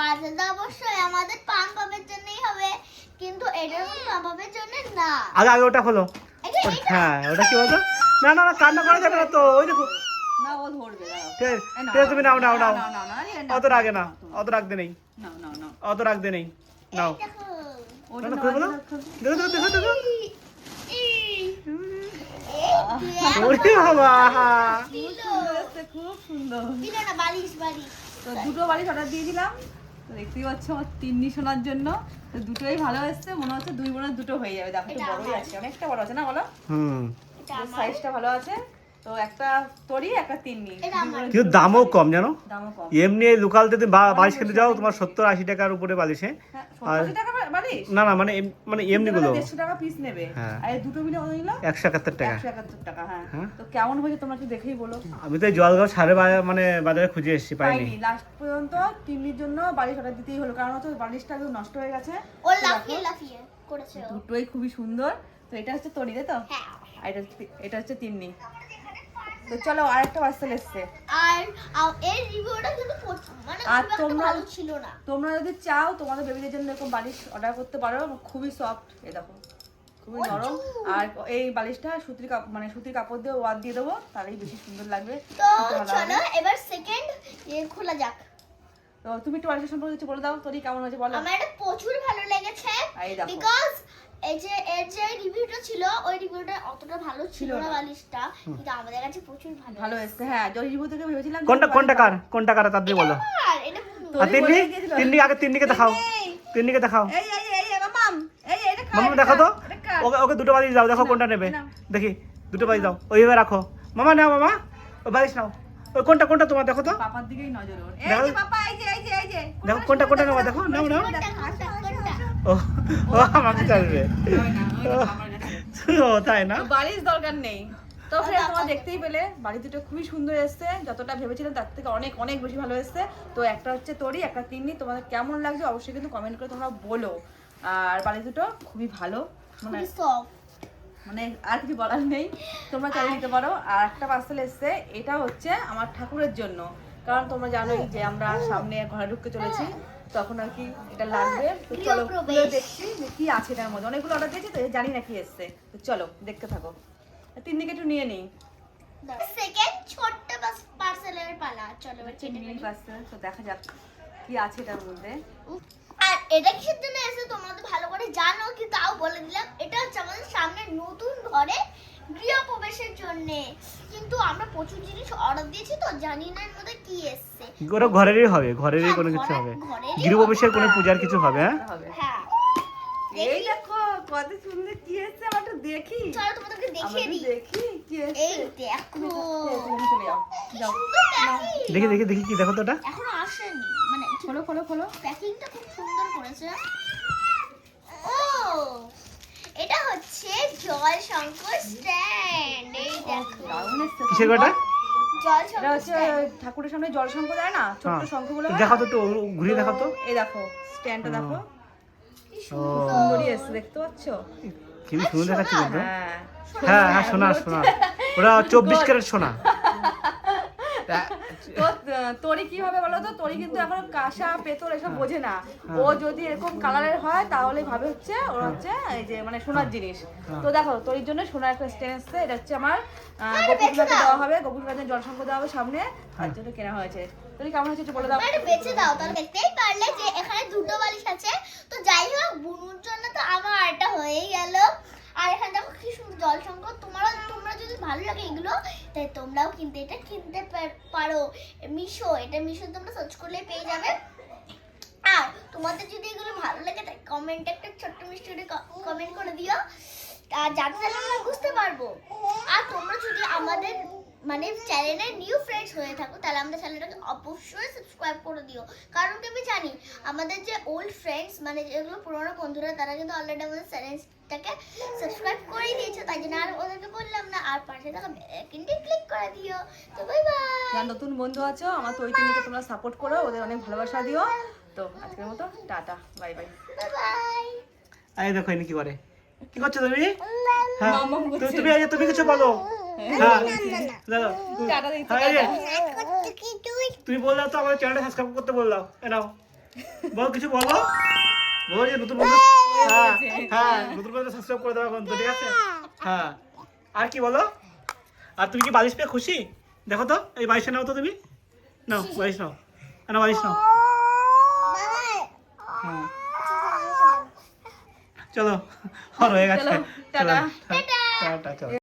সাজাটা অবশ্যই আমাদের পান পাপের জন্যই হবে, কিন্তু এটা পান পাপের জন্য না। আগে ওটা খোলো। হ্যাঁ ওটা কি বলতো? না না না, কান্না করা যাবে না তো। ওই দেখো না, ও ধরবে, দাঁড়াও। ঠিক আছে, ঠিক আছে, তুমি নাও নাও নাও। না, না, না, আরে না, অত রাগে না, অত রাখতে নেই, না, না, না। অত রাখতে নেই। নাও দেখো ওটা না, না, খুলে বলো। দেখো দেখো দেখো দেখো। ওরে বাবা, খুব সুন্দর। দিল না বালিশ বালিশ। তো দুটো বালিশ অর্ডার দিয়েছিলাম, তো দেখতেই পাচ্ছ আমার তিন্নি শোনার জন্য। তো দুটোই ভালো এসছে, মনে হচ্ছে দুই বোনের দুটো হয়ে যাবে। দেখো একটু এটা বড়ই আমার। আছে, অনেকটা বড় আছে না বলো? হুম, এটা আমার। সাইজটা ভালো আছে। তো একটা তরি, একটা তিন্নি। এটা আমার। কিন্তু দামও কম জানো। দামও কম। এমনি লোকালতে তুমি বালিশ কিনতে যাও তোমার 70-80 টাকার উপরে বালিশে। হ্যাঁ, আর 70 টাকা বালিশ? না না, মানে মানে এমনি গুলো 150 টাকা পিস নেবে। হ্যাঁ। আর এই দুটো মিলে কত নিল? 171 টাকা। 171 টাকা, হ্যাঁ। হ্যাঁ। তো কেমন হয়েছে তোমরা একটু দেখেই বলো। আমি তো এই জলগাঁও সারে মানে বাজারে খুঁজে এসেছি, পাইনি। পাইনি, লাস্ট পর্যন্ত তিন্নির জন্য বালিশ অর্ডার দিতেই হলো, কারণ হচ্ছে বালিশটা একদম নষ্ট হয়ে গেছে। ও লাফিয়ে লাফিয়ে করেছে ও। দুটোই খুবই সুন্দর। তো এটা হচ্ছে তরি, তাই তো? হ্যাঁ। আর এটা হচ্ছে তিন্নি। তো চলো আরেকটা পার্সেল এসছে। আর এর রিভিউটা কিন্তু মানে আর খুব একটা তোমরা- ভালো ছিল না। তোমরা যদি চাও তোমাদের বেবিদের জন্য এরকম বালিশ অর্ডার করতে পারো, খুবই সফট, এই দেখো খুবই নরম। আর এই বালিশটা সুতির মানে সুতির কাপড় দিয়ে ওয়ার দিয়ে দেবো, তাহলেই বেশি সুন্দর লাগবে। তো খুব ভালো চলো হবে। এবার সেকেন্ড খোলা যাক। তো তুমি একটু বালিশের সম্পর্কে কিছু বলে দাও, তরি কেমন হয়েছে বলো। আমার এটা প্রচুর ভালো লেগেছে এই দেখো। বিকজ এর যে রিভিউটা ছিল ওই রিভিউটা অতটা ভালো ছিল ছিল না না। বালিশটা, কিন্তু আমাদের কাছে প্রচুর ভালো ভালো এসছে, হ্যাঁ। যে রিভিউ থেকে ভেবেছিলাম যে কোনটা বালিশ কোনটা কার, ভালো। কোনটা কার তাড়াতাড়ি বলো। আর এটা আর তরি তিন্নি, বলে দিয়েছিল। তিন্নি আগে তিন্নিকে দেখাও, এই, তিন্নিকে দেখাও। এই এই এই এই মামাম, এই এটা খা, মামা এটা দেখো খা, তো, এটা খা। ওকে ওকে দুটো বালিশ দাও, দেখো নাও, কোনটা নেবে। নাও। দেখি দুটো বালিশ দাও, ওইভাবে রাখো। মামা নাও, মামা ওই বালিশ নাও। ওই কোনটা কোনটা তোমার দেখো তো, পাপার দিকেই নজর ওর। এই দেখো। যে পাপা, এই যে এই যে এই যে দেখো কোনটা কোনটা নেওয়া, দেখো নাও নাও। কোনটা কোনটা ও ও আমাকে চাইবে। ও তাই না। তো বালিশ দরকার নেই। তো ফ্রেন্ড তোমরা দেখতেই পেলে বাড়ি দুটো খুবই সুন্দর এসছে, যতটা ভেবেছিলাম তার থেকে অনেক অনেক বেশি ভালো এসছে। তো একটা হচ্ছে তরি, একটা তিন্নি। তোমাদের কেমন লাগছে অবশ্যই কিন্তু কমেন্ট করে তোমরা বলো। আর বাড়ি দুটো খুবই ভালো, মানে খুবই সফট। মানে আর কিছু বলার নেই, তোমরা চালিয়ে নিতে পারো। আর একটা পার্সেল এসছে, এটা হচ্ছে আমার ঠাকুরের জন্য, কারণ তোমরা জানোই যে আমরা সামনে ঘরে ঢুকতে চলেছি, তখন আর কি এটা লাগবে। তো চলো গৃহপ্রবেশ। খুলে দেখছি যে কি আছে এটার মধ্যে। অনেকগুলো অর্ডার দিয়েছি তো জানি না কি এসছে। তো চলো দেখতে থাকো। তিন্নিকে একটু নিয়ে নিই। সেকেন্ড ছোট্ট পার্সেলের পালা, চলো এবার হচ্ছে কেটে মিনি নিই। পার্সেল, তো দেখা যাক কি আছে এটার মধ্যে। আর এটা কিসের জন্য এসে তোমরা তো ভালো করে জানো, কি তাও বলে দিলাম। এটা হচ্ছে আমাদের সামনে নতুন ঘরে গৃহপ্রবেশের জন্য, কিন্তু আমরা প্রচুর জিনিস অর্ডার দিয়েছি তো জানি না এর মধ্যে কি এসছে। ওরা ঘরেরই হবে, ঘরেরই হ্যাঁ, কোনো কিছু হবে, ঘরেরই গৃহপ্রবেশের কোনো হবে। পূজার কিছু হবে। হ্যাঁ এটা হবে। হ্যাঁ এই দেখো কত সুন্দর কি এসছে, আমরা একটু দেখি। চলো তোমাদেরকে আমরা দেখিয়ে একটু দিই। দেখি কি এসছে। এই দেখো তুমি চলে যাও, যাও। সুন্দর প্যাকিং। দেখি দেখি দেখি কি দেখো তো ওটা। এখনো আসেনি, মানে খোলো খোলো খোলো। প্যাকিংটা খুব সুন্দর করেছে। ও এটা হচ্ছে জল শঙ্কর স্ট্যান্ড। এই দেখো দারুণ এসছে। কিসের গোটা? জল এটা শঙ্কর হচ্ছে স্ট্যান্ড। ঠাকুরের সামনে জল শঙ্খ দেয় না, ছোট্ট হ্যাঁ। শঙ্খগুলো তো হয় দেখাও না? তো একটু ঘুরিয়ে দেখাও তো। এই দেখো স্ট্যান্ডটা দেখো, কি ও সুন্দরই এসছে, দেখতে পাচ্ছ? কি সুন্দর দেখাচ্ছে কিন্তু। হ্যাঁ। হ্যাঁ হ্যাঁ, সোনা সোনা, ওরা 24 ক্যারেট সোনা। তো তরি কি হবে বলো তো? তরি কিন্তু এখন কাঁসা পেতল এসব বোঝে না। ও যদি এরকম কালারের হয় তাহলে ভাবে হচ্ছে ওর হচ্ছে এই যে মানে সোনার জিনিস। তো দেখো তরির জন্য সোনার একটা স্ট্যান্ড এসছে। এটা হচ্ছে আমার গোপুরকে দেওয়া হবে, গোপুরকে জল শঙ্খ দেওয়া হবে সামনে, তার জন্য কেনা হয়েছে। তরি কেমন হয়েছে একটু বলে দাও। এটা বেঁচে দাও, তাহলে দেখতেই পারলে যে এখানে দুটো বালিশ আছে। তো যাই হোক, বুনুর জন্য তো আমার এটা হয়েই গেল। আর এখানে দেখো কি সুন্দর জল শঙ্কর। তোমরা যদি ভালো লাগে এগুলো, তাই তোমরাও কিন্তু এটা কিনতে পারো। এটা মিশো তোমরা সার্চ করলে পেয়ে যাবে। আর তোমাদের যদি এগুলো ভালো লাগে তাই কমেন্টে একটা ছোট্ট মিষ্টি কমেন্ট করে দিও, আর যাতে আমরা বুঝতে পারবো। আর তোমরা যদি আমাদের মানে চ্যানেলে নিউ ফ্রেন্ডস হয়ে থাকো, তাহলে আমাদের চ্যানেলটাকে অবশ্যই সাবস্ক্রাইব করে দিও। কারণ কি আমি জানি আমাদের যে ওল্ড ফ্রেন্ডস মানে যেগুলো পুরোনো বন্ধুরা, তারা কিন্তু অলরেডি আমাদের চ্যানেলটাকে সাবস্ক্রাইব করে দিয়েছে, তাই জন্য আর ওদেরকে বললাম না। আর পাশে থাকা বেল আইকনটি ক্লিক করে দিও। তো বাই বাই। যারা নতুন বন্ধু আছো আমার তরি তিন্নিকে তোমরা সাপোর্ট করো, ওদের অনেক ভালোবাসা দিও। তো আজকের মতো tata, bye bye. Bye bye. এই দেখো ইনি কি করে, কি করছো তুমি? হ্যাঁ মাম্মাম করছে। তুমি কিছু বলো। হ্যাঁ দাদা টাটা দিচ্ছি, হ্যাঁ, এই যে, টাটা। তুমি বললাম তো আমাদের চ্যানেলটা সাবস্ক্রাইব করতে বললাম। এ নাও বল কিছু বলো, বলো যে নতুন বন্ধু, হ্যাঁ হ্যাঁ নতুন বন্ধু সাবস্ক্রাইব করে দেওয়া কিন্তু, ঠিক আছে? হ্যাঁ আর কি বলো? আর তুমি কি বালিশ পেয়ে খুশি? দেখো তো এই বালিশটা নাও তো তুমি, নাও বালিশ নাও, না বালিশ নাও। হ্যাঁ চলো আর হয়ে গেছে, চলো, টাটা। টাটা চলো।